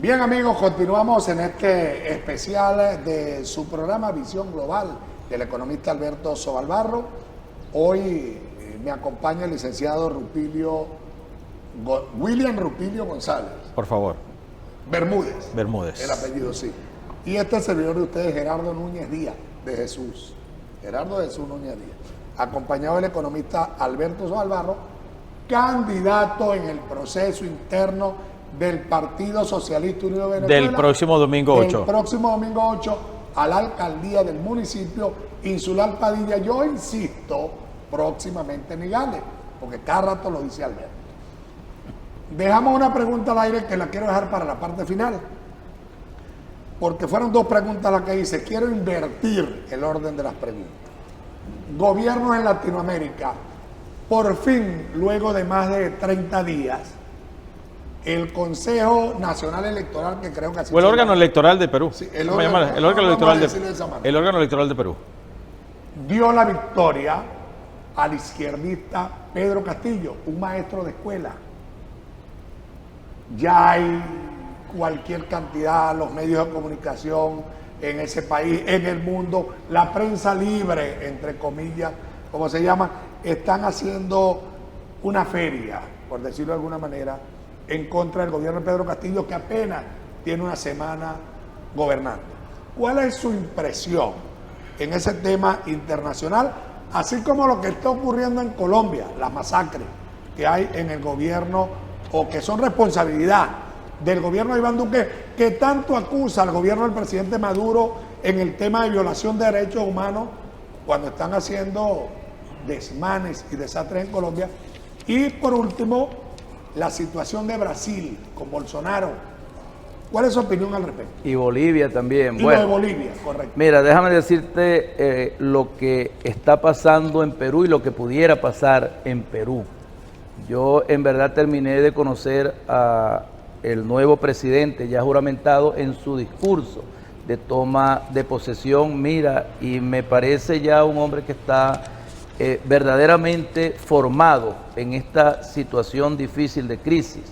Bien amigos, continuamos en este especial de su programa Visión Global del economista Alberto Sobalbarro. Hoy me acompaña el licenciado William Rupilio González. Por favor. Bermúdez. Bermúdez. El apellido, sí. Y este servidor de ustedes, Gerardo Núñez Díaz, de Jesús. Gerardo Jesús Núñez Díaz. Acompañado del economista Alberto Sobalbarro, candidato en el proceso interno del Partido Socialista Unido de Venezuela. Del próximo domingo 8. El próximo domingo 8 a la alcaldía del municipio Insular Padilla. Yo insisto, próximamente en Igales, porque cada rato lo dice Alberto. Dejamos una pregunta al aire que la quiero dejar para la parte final, porque fueron dos preguntas las que hice. Quiero invertir el orden de las preguntas. Gobiernos en Latinoamérica, por fin, luego de más de 30 días, el Consejo Nacional Electoral, que creo que así o el órgano electoral de Perú. Sí, el órgano electoral de Perú dio la victoria al izquierdista Pedro Castillo, un maestro de escuela. Ya hay cualquier cantidad, los medios de comunicación en ese país, en el mundo, la prensa libre, entre comillas, como se llama, están haciendo una feria, por decirlo de alguna manera, en contra del gobierno de Pedro Castillo, que apenas tiene una semana gobernando. ¿Cuál es su impresión en ese tema internacional? Así como lo que está ocurriendo en Colombia, las masacres que hay en el gobierno o que son responsabilidad del gobierno de Iván Duque, que tanto acusa al gobierno del presidente Maduro en el tema de violación de derechos humanos cuando están haciendo desmanes y desastres en Colombia. Y por último, la situación de Brasil con Bolsonaro. ¿Cuál es su opinión al respecto? Y Bolivia también. Y bueno, lo de Bolivia, correcto. Mira, déjame decirte lo que está pasando en Perú y lo que pudiera pasar en Perú. Yo en verdad terminé de conocer a el nuevo presidente ya juramentado en su discurso de toma de posesión. Mira, y me parece ya un hombre que está verdaderamente formado en esta situación difícil de crisis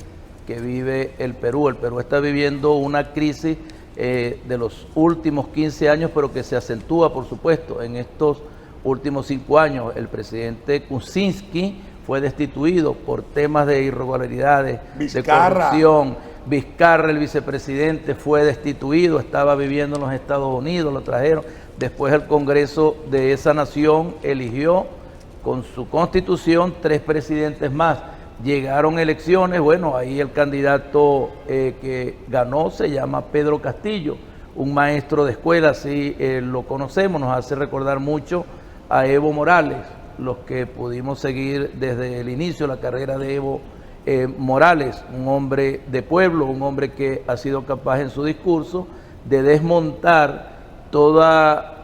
que vive el Perú. El Perú está viviendo una crisis de los últimos 15 años, pero que se acentúa, por supuesto, en estos últimos 5 años. El presidente Kuczynski fue destituido por temas de irregularidades, de corrupción. Vizcarra, el vicepresidente, fue destituido, estaba viviendo en los Estados Unidos, lo trajeron. Después el Congreso de esa nación eligió con su constitución 3 presidentes más. Llegaron elecciones, bueno, ahí el candidato que ganó se llama Pedro Castillo, un maestro de escuela, así lo conocemos, nos hace recordar mucho a Evo Morales, los que pudimos seguir desde el inicio la carrera de Evo Morales, un hombre de pueblo, un hombre que ha sido capaz en su discurso de desmontar toda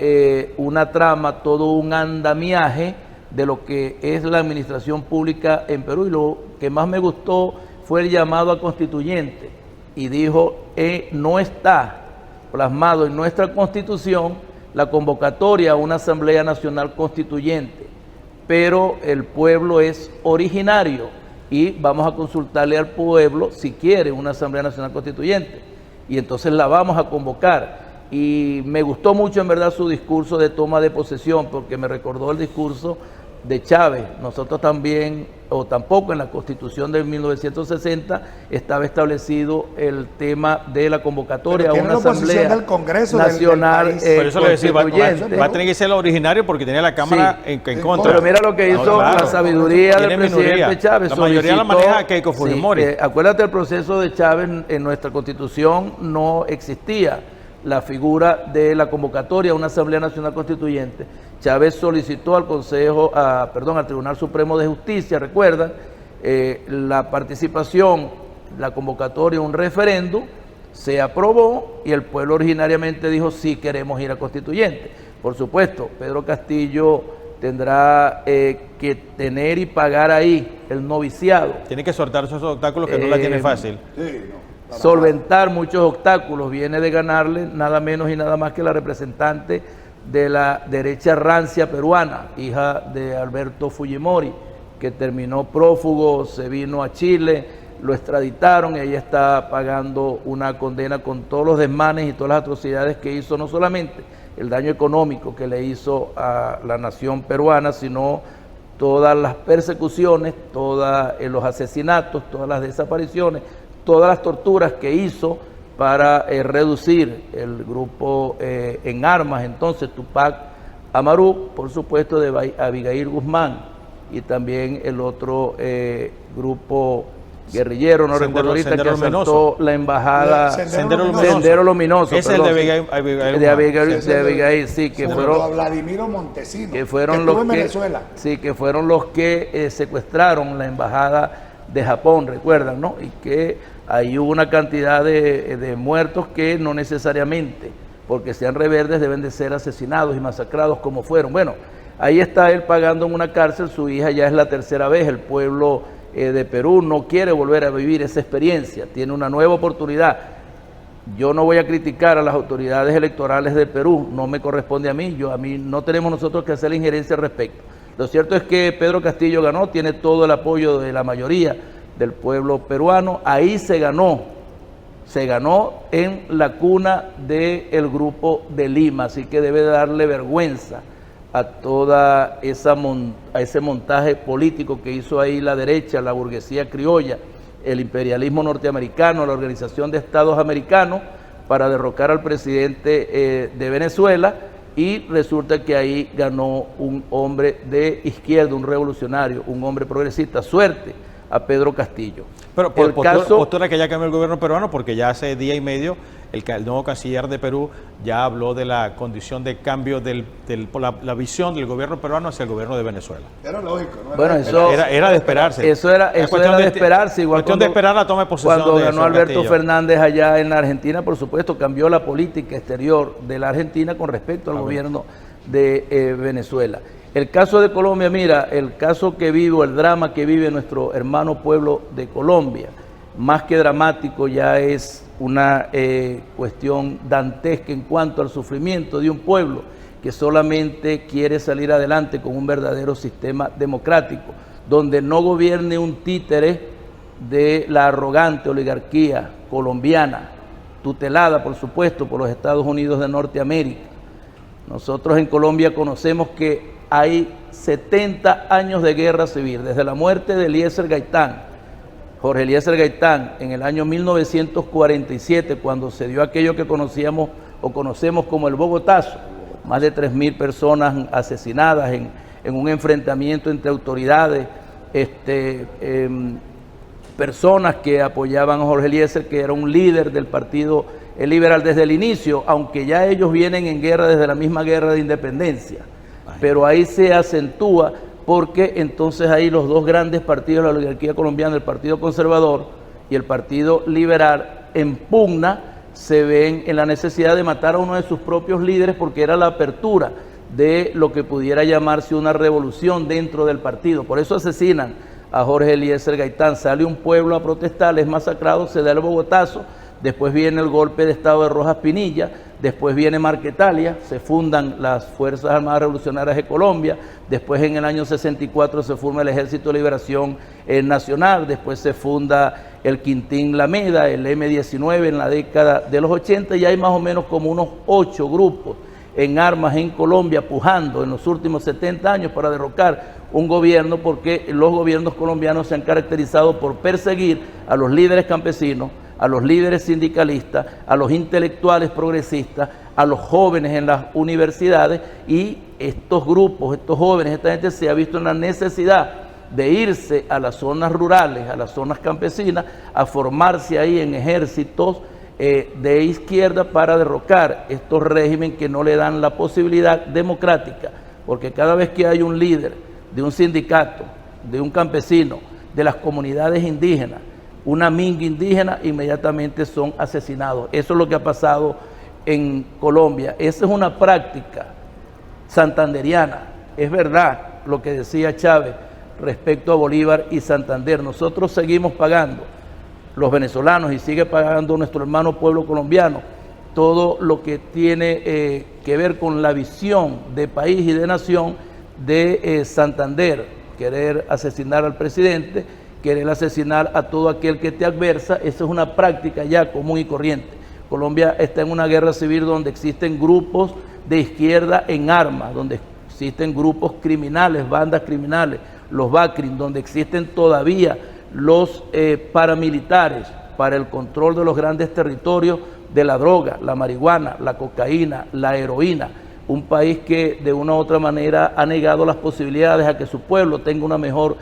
una trama, todo un andamiaje de lo que es la administración pública en Perú. Y lo que más me gustó fue el llamado a constituyente, y dijo, no está plasmado en nuestra constitución la convocatoria a una Asamblea Nacional Constituyente, pero el pueblo es originario y vamos a consultarle al pueblo si quiere una Asamblea Nacional Constituyente, y entonces la vamos a convocar. Y me gustó mucho en verdad su discurso de toma de posesión, porque me recordó el discurso de Chávez. Nosotros también, o tampoco en la Constitución de 1960 estaba establecido el tema de la convocatoria a una Asamblea del Congreso Nacional. Por eso le decía, va a tener que ser el originario, porque tenía la Cámara en contra. Pero mira lo que hizo la sabiduría del presidente Chávez. La mayoría la maneja Keiko Fujimori. Acuérdate, el proceso de Chávez en nuestra Constitución no existía la figura de la convocatoria a una Asamblea Nacional Constituyente. Chávez solicitó al al Tribunal Supremo de Justicia, recuerdan, la participación, la convocatoria a un referéndum, se aprobó y el pueblo originariamente dijo sí queremos ir a constituyente. Por supuesto, Pedro Castillo tendrá que tener y pagar ahí el noviciado. Tiene que sortar esos obstáculos que no la tiene fácil. Sí, solventar muchos obstáculos. Viene de ganarle nada menos y nada más que la representante de la derecha rancia peruana, hija de Alberto Fujimori, que terminó prófugo, se vino a Chile, lo extraditaron y ahí está pagando una condena con todos los desmanes y todas las atrocidades que hizo, no solamente el daño económico que le hizo a la nación peruana, sino todas las persecuciones, todos los asesinatos, todas las desapariciones, todas las torturas que hizo para reducir el grupo en armas, entonces Tupac Amaru, por supuesto de Abigail Guzmán, y también el otro grupo guerrillero, no recuerdo ahorita, que asaltó la embajada Sendero Luminoso. Es el de Abigail, sí, que fueron Vladimiro Montesino, que fueron los que secuestraron la embajada de Japón, recuerdan, ¿no? Y que ahí hubo una cantidad de muertos que no necesariamente, porque sean rebeldes, deben de ser asesinados y masacrados como fueron. Bueno, ahí está él pagando en una cárcel, su hija ya es la tercera vez, el pueblo de Perú no quiere volver a vivir esa experiencia, tiene una nueva oportunidad. Yo no voy a criticar a las autoridades electorales de Perú, no me corresponde a mí no tenemos nosotros que hacer la injerencia al respecto. Lo cierto es que Pedro Castillo ganó, tiene todo el apoyo de la mayoría del pueblo peruano, ahí se ganó en la cuna del Grupo de Lima, así que debe darle vergüenza a toda ese montaje político que hizo ahí la derecha, la burguesía criolla, el imperialismo norteamericano, la Organización de Estados Americanos, para derrocar al presidente de Venezuela, y resulta que ahí ganó un hombre de izquierda, un revolucionario, un hombre progresista. Suerte a Pedro Castillo. Pero postura que ya cambió el gobierno peruano, porque ya hace día y medio el nuevo canciller de Perú ya habló de la condición de cambio la visión del gobierno peruano hacia el gobierno de Venezuela. Era lógico, ¿no? Bueno, eso era de esperarse. Eso era de esperarse. Igual cuestión de esperar la toma de posesión. Cuando ganó Alberto Fernández allá en la Argentina, por supuesto, cambió la política exterior de la Argentina con respecto al gobierno de Venezuela. El caso de Colombia, mira, el caso que vive, el drama que vive nuestro hermano pueblo de Colombia, más que dramático, ya es una cuestión dantesca en cuanto al sufrimiento de un pueblo que solamente quiere salir adelante con un verdadero sistema democrático, donde no gobierne un títere de la arrogante oligarquía colombiana, tutelada, por supuesto, por los Estados Unidos de Norteamérica. Nosotros en Colombia conocemos que hay 70 años de guerra civil, desde la muerte de Eliezer Gaitán, Jorge Eliezer Gaitán, en el año 1947, cuando se dio aquello que conocemos como el Bogotazo, más de 3.000 personas asesinadas en un enfrentamiento entre autoridades, personas que apoyaban a Jorge Eliezer, que era un líder del Partido Liberal desde el inicio, aunque ya ellos vienen en guerra desde la misma guerra de independencia. Pero ahí se acentúa porque entonces ahí los dos grandes partidos de la oligarquía colombiana, el Partido Conservador y el Partido Liberal, en pugna, se ven en la necesidad de matar a uno de sus propios líderes, porque era la apertura de lo que pudiera llamarse una revolución dentro del partido. Por eso asesinan a Jorge Eliezer Gaitán. Sale un pueblo a protestar, es masacrado, se da el Bogotazo, después viene el golpe de Estado de Rojas Pinilla, después viene Marquetalia, se fundan las Fuerzas Armadas Revolucionarias de Colombia, después en el año 64 se forma el Ejército de Liberación Nacional, después se funda el Quintín Lameda, el M-19 en la década de los 80, y hay más o menos como unos 8 grupos en armas en Colombia pujando en los últimos 70 años para derrocar un gobierno, porque los gobiernos colombianos se han caracterizado por perseguir a los líderes campesinos, a los líderes sindicalistas, a los intelectuales progresistas, a los jóvenes en las universidades, y estos grupos, estos jóvenes, esta gente se ha visto en la necesidad de irse a las zonas rurales, a las zonas campesinas, a formarse ahí en ejércitos de izquierda para derrocar estos regímenes que no le dan la posibilidad democrática, porque cada vez que hay un líder de un sindicato, de un campesino, de las comunidades indígenas, una minga indígena, inmediatamente son asesinados. Eso es lo que ha pasado en Colombia. Esa es una práctica santanderiana. Es verdad lo que decía Chávez respecto a Bolívar y Santander. Nosotros seguimos pagando, los venezolanos, y sigue pagando nuestro hermano pueblo colombiano, todo lo que tiene que ver con la visión de país y de nación de Santander, querer asesinar al presidente querer asesinar a todo aquel que te adversa. Esa es una práctica ya común y corriente. Colombia está en una guerra civil donde existen grupos de izquierda en armas, donde existen grupos criminales, bandas criminales, los BACRIM, donde existen todavía los paramilitares para el control de los grandes territorios de la droga, la marihuana, la cocaína, la heroína. Un país que de una u otra manera ha negado las posibilidades a que su pueblo tenga una mejor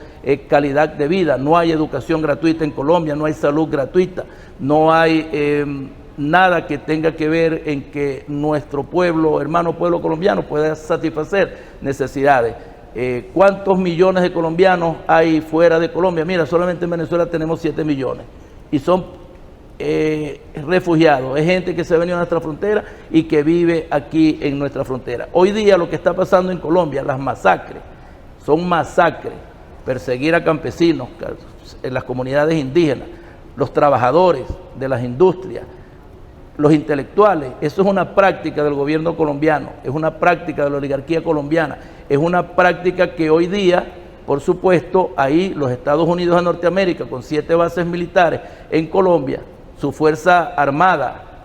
calidad de vida. No hay educación gratuita en Colombia, no hay salud gratuita, no hay nada que tenga que ver en que nuestro pueblo, hermano pueblo colombiano, pueda satisfacer necesidades. ¿Cuántos millones de colombianos hay fuera de Colombia? Mira, solamente en Venezuela tenemos 7 millones y son refugiados, es gente que se ha venido a nuestra frontera y que vive aquí en nuestra frontera. Hoy día lo que está pasando en Colombia, las masacres, son masacres, perseguir a campesinos, en las comunidades indígenas, los trabajadores de las industrias, los intelectuales. Eso es una práctica del gobierno colombiano, es una práctica de la oligarquía colombiana, es una práctica que hoy día, por supuesto, ahí los Estados Unidos de Norteamérica, con 7 bases militares en Colombia, su fuerza armada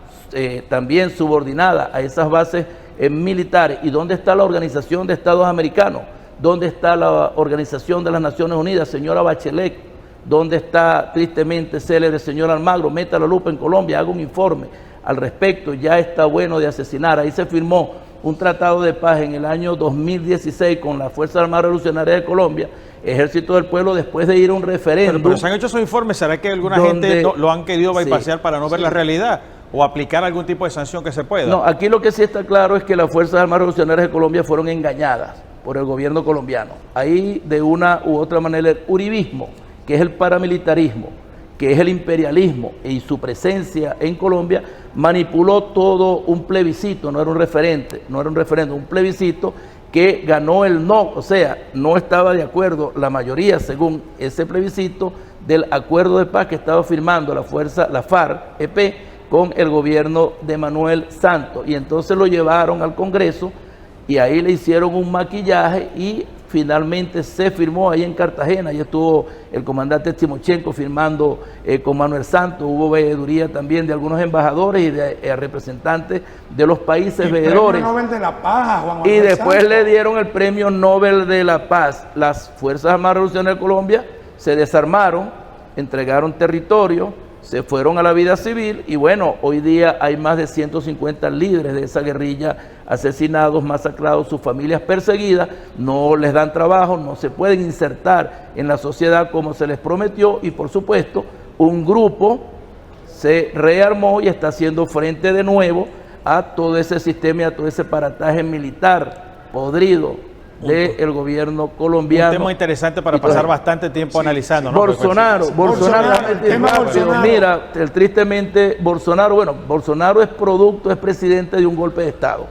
también subordinada a esas bases militares. ¿Y dónde está la Organización de Estados Americanos? ¿Dónde está la Organización de las Naciones Unidas, señora Bachelet? ¿Dónde está tristemente célebre señor Almagro? Meta la lupa en Colombia, haga un informe al respecto. Ya está bueno de asesinar. Ahí se firmó un tratado de paz en el año 2016 con las Fuerzas Armadas Revolucionarias de Colombia, Ejército del Pueblo, después de ir a un referéndum. Pero se han hecho esos informes, ¿será que alguna gente lo han querido bypassear para no ver la realidad o aplicar algún tipo de sanción que se pueda? No, aquí lo que sí está claro es que las Fuerzas Armadas Revolucionarias de Colombia fueron engañadas por el gobierno colombiano. Ahí, de una u otra manera, el uribismo, que es el paramilitarismo, que es el imperialismo y su presencia en Colombia, manipuló todo un plebiscito, no era un referéndum, un plebiscito que ganó el no, o sea, no estaba de acuerdo la mayoría, según ese plebiscito, del acuerdo de paz que estaba firmando la FARC-EP con el gobierno de Manuel Santos, y entonces lo llevaron al Congreso y ahí le hicieron un maquillaje y finalmente se firmó ahí en Cartagena. Ahí estuvo el comandante Timochenko firmando con Manuel Santos. Hubo veeduría también de algunos embajadores y de representantes de los países veedores. Premio Nobel de la Paz, Juan Manuel y después Santos le dieron el Premio Nobel de la Paz. Las Fuerzas Armadas Revolucionarias de Colombia se desarmaron, entregaron territorio, se fueron a la vida civil y bueno, hoy día hay más de 150 líderes de esa guerrilla asesinados, masacrados, sus familias perseguidas, no les dan trabajo, no se pueden insertar en la sociedad como se les prometió y por supuesto un grupo se rearmó y está haciendo frente de nuevo a todo ese sistema y a todo ese parataje militar podrido del gobierno colombiano. Un tema interesante para pasar bastante tiempo analizando, ¿no? Bolsonaro, mira, tristemente Bolsonaro es presidente de un golpe de Estado.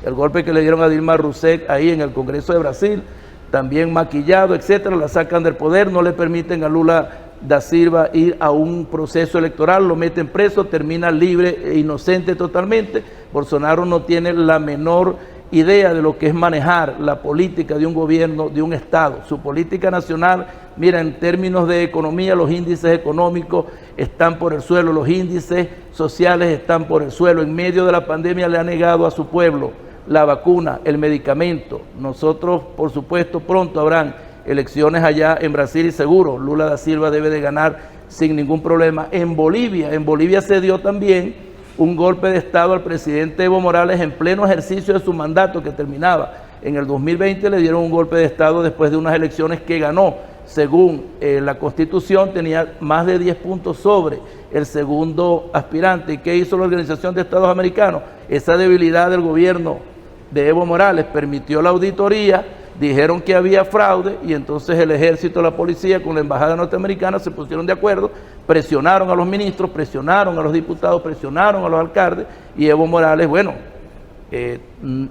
El golpe que le dieron a Dilma Rousseff ahí en el Congreso de Brasil, también maquillado, etcétera, la sacan del poder, no le permiten a Lula da Silva ir a un proceso electoral, lo meten preso, termina libre e inocente totalmente. Bolsonaro no tiene la menor idea de lo que es manejar la política de un gobierno, de un Estado. Su política nacional, mira, en términos de economía, los índices económicos están por el suelo, los índices sociales están por el suelo. En medio de la pandemia le ha negado a su pueblo la vacuna, el medicamento. Nosotros, por supuesto, pronto habrán elecciones allá en Brasil y seguro Lula da Silva debe de ganar sin ningún problema. En Bolivia se dio también un golpe de Estado al presidente Evo Morales en pleno ejercicio de su mandato que terminaba. En el 2020 le dieron un golpe de Estado después de unas elecciones que ganó. Según la Constitución, tenía más de 10 puntos sobre el segundo aspirante. ¿Y qué hizo la Organización de Estados Americanos? Esa debilidad del gobierno de Evo Morales permitió la auditoría, dijeron que había fraude y entonces el ejército, la policía con la embajada norteamericana se pusieron de acuerdo, presionaron a los ministros, presionaron a los diputados, presionaron a los alcaldes y Evo Morales, bueno, el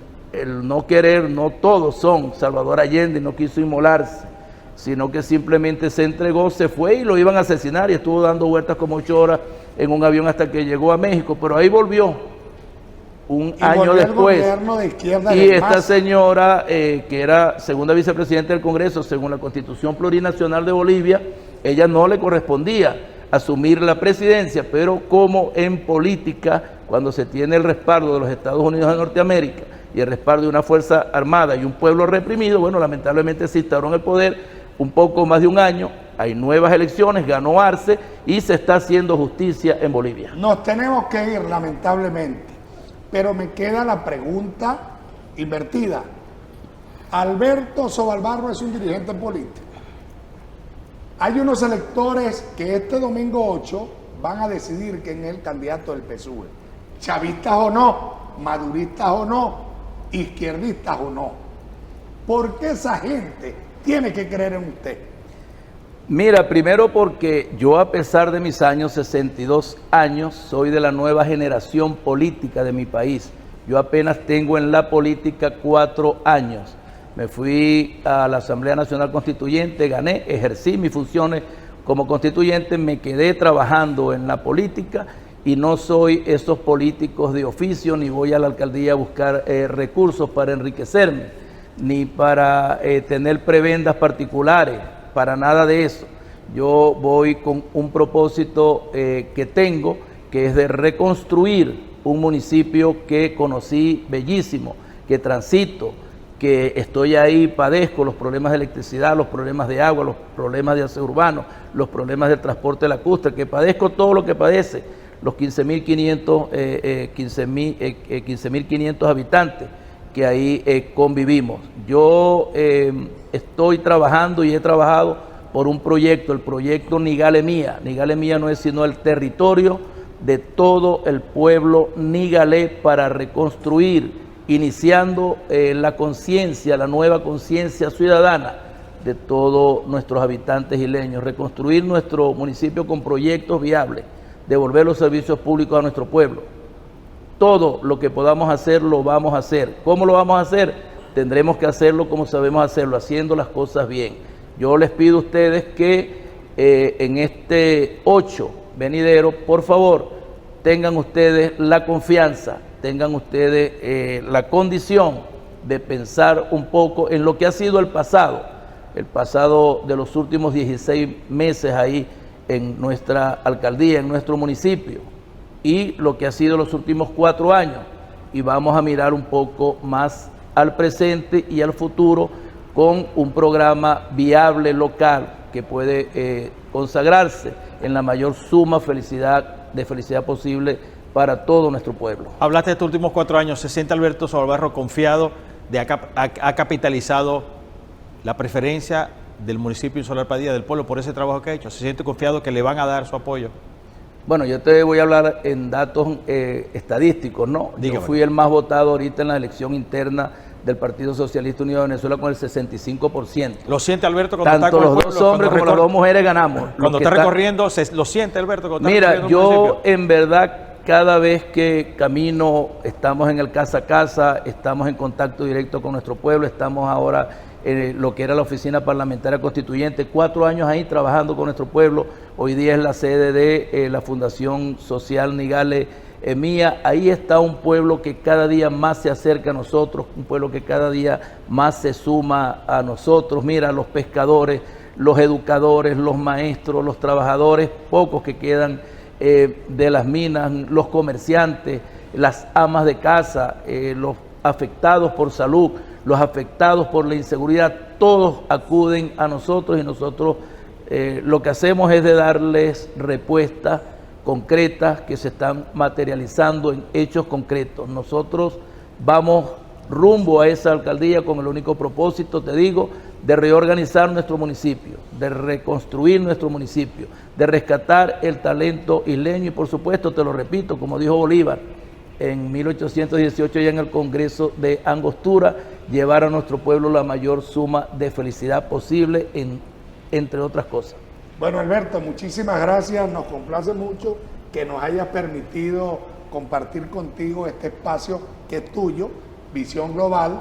no querer, no todos son Salvador Allende, no quiso inmolarse, sino que simplemente se entregó, se fue y lo iban a asesinar y estuvo dando vueltas como 8 horas en un avión hasta que llegó a México, pero ahí volvió. Un año después, y esta señora, que era segunda vicepresidenta del Congreso, según la Constitución Plurinacional de Bolivia, ella no le correspondía asumir la presidencia, pero como en política, cuando se tiene el respaldo de los Estados Unidos de Norteamérica y el respaldo de una fuerza armada y un pueblo reprimido, bueno, lamentablemente se instauró en el poder un poco más de un año, hay nuevas elecciones, ganó Arce y se está haciendo justicia en Bolivia. Nos tenemos que ir, lamentablemente, pero me queda la pregunta invertida. Alberto Sobalbarro es un dirigente político. Hay unos electores que este domingo 8 van a decidir quién es el candidato del PSUV. Chavistas o no, maduristas o no, izquierdistas o no. ¿Por qué esa gente tiene que creer en usted? Mira, primero porque yo, a pesar de mis años, 62 años, soy de la nueva generación política de mi país. Yo apenas tengo en la política 4 años. Me fui a la Asamblea Nacional Constituyente, gané, ejercí mis funciones como constituyente, me quedé trabajando en la política y no soy esos políticos de oficio, ni voy a la alcaldía a buscar recursos para enriquecerme, ni para tener prebendas particulares, para nada de eso. Yo voy con un propósito que tengo, que es de reconstruir un municipio que conocí bellísimo, que transito, que estoy ahí, padezco los problemas de electricidad, los problemas de agua, los problemas de aseo urbano, los problemas del transporte lacustre, que padezco todo lo que padece los 15.500 habitantes que ahí convivimos. Yo estoy trabajando y he trabajado por un proyecto, el proyecto Nigale Mía. Nigale Mía no es sino el territorio de todo el pueblo nigalé para reconstruir, iniciando la conciencia, la nueva conciencia ciudadana de todos nuestros habitantes isleños, reconstruir nuestro municipio con proyectos viables, devolver los servicios públicos a nuestro pueblo. Todo lo que podamos hacer, lo vamos a hacer. ¿Cómo lo vamos a hacer? Tendremos que hacerlo como sabemos hacerlo, haciendo las cosas bien. Yo les pido a ustedes que en este 8 venidero, por favor, tengan ustedes la confianza, tengan ustedes la condición de pensar un poco en lo que ha sido el pasado de los últimos 16 meses ahí en nuestra alcaldía, en nuestro municipio, y lo que ha sido los últimos 4 años. Y vamos a mirar un poco más al presente y al futuro con un programa viable local que puede consagrarse en la mayor suma de felicidad posible para todo nuestro pueblo. Hablaste de estos últimos 4 años. ¿Se siente Alberto Sobalbarro confiado de ha capitalizado la preferencia del municipio Insular Padilla, del pueblo, por ese trabajo que ha hecho? ¿Se siente confiado que le van a dar su apoyo? Bueno, yo te voy a hablar en datos estadísticos, ¿no? Dígame. Yo fui el más votado ahorita en la elección interna del Partido Socialista Unido de Venezuela con el 65%. ¿Lo siente Alberto cuando está Tanto con el los pueblo, dos hombres como las dos mujeres ganamos. Cuando está recorriendo, ¿lo siente Alberto cuando está Mira, recorriendo el yo municipio? en verdad cada vez que camino, estamos en el casa a casa, estamos en contacto directo con nuestro pueblo, estamos ahora en lo que era la Oficina Parlamentaria Constituyente, 4 años ahí trabajando con nuestro pueblo. Hoy día es la sede de la Fundación Social Nigale Mía. Ahí está un pueblo que cada día más se acerca a nosotros, un pueblo que cada día más se suma a nosotros. Mira, los pescadores, los educadores, los maestros, los trabajadores, pocos que quedan de las minas, los comerciantes, las amas de casa, los afectados por salud, los afectados por la inseguridad, todos acuden a nosotros y nosotros lo que hacemos es de darles respuestas concretas que se están materializando en hechos concretos. Nosotros vamos rumbo a esa alcaldía con el único propósito, te digo, de reorganizar nuestro municipio, de reconstruir nuestro municipio, de rescatar el talento isleño y, por supuesto, te lo repito, como dijo Bolívar en 1818 ya en el Congreso de Angostura, llevar a nuestro pueblo la mayor suma de felicidad posible, entre otras cosas. Bueno, Alberto, muchísimas gracias. Nos complace mucho que nos hayas permitido compartir contigo este espacio que es tuyo, Visión Global.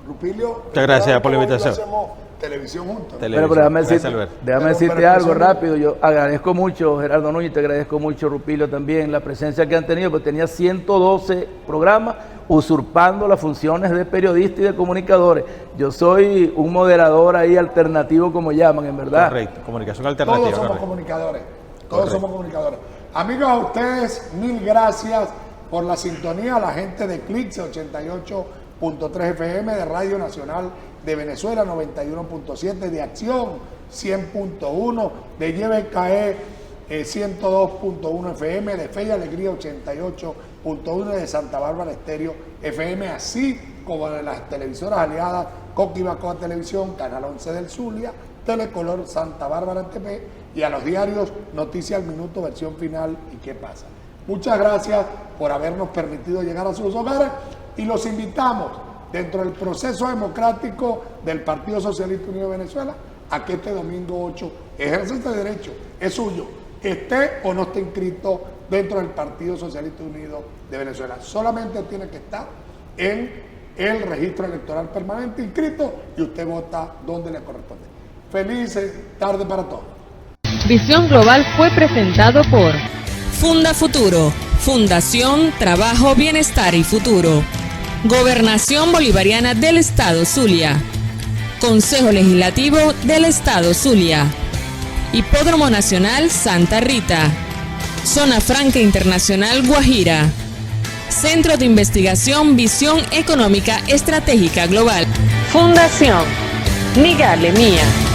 Rupilio, muchas gracias por la invitación. Hacemos televisión juntos. Pero déjame decirte algo rápido. Yo agradezco mucho, Gerardo Núñez, te agradezco mucho, Rupilio, también la presencia que han tenido, porque tenía 112 programas, usurpando las funciones de periodistas y de comunicadores. Yo soy un moderador ahí alternativo, como llaman, en verdad. Correcto, comunicación alternativa. Todos somos comunicadores. Todos somos comunicadores. Amigos, a ustedes, mil gracias por la sintonía. A la gente de Clix 88.3 FM, de Radio Nacional de Venezuela 91.7, de Acción 100.1, de YBKE 102.1 FM, de Fe y Alegría 88.1, de Santa Bárbara Estéreo FM, así como de las televisoras aliadas Coquibacoa Televisión, Canal 11 del Zulia, Telecolor Santa Bárbara TV, y a los diarios Noticias al Minuto, Versión Final y ¿Qué pasa? Muchas gracias por habernos permitido llegar a sus hogares y los invitamos dentro del proceso democrático del Partido Socialista Unido de Venezuela a que este domingo 8 ejerza este derecho, es suyo, esté o no esté inscrito dentro del Partido Socialista Unido de Venezuela. Solamente tiene que estar en el registro electoral permanente inscrito y usted vota donde le corresponde. Feliz tarde para todos. Visión Global fue presentado por Funda Futuro, Fundación Trabajo, Bienestar y Futuro. Gobernación Bolivariana del Estado Zulia. Consejo Legislativo del Estado Zulia. Hipódromo Nacional Santa Rita. Zona Franca Internacional Guajira. Centro de Investigación Visión Económica Estratégica Global. Fundación Migale Mía.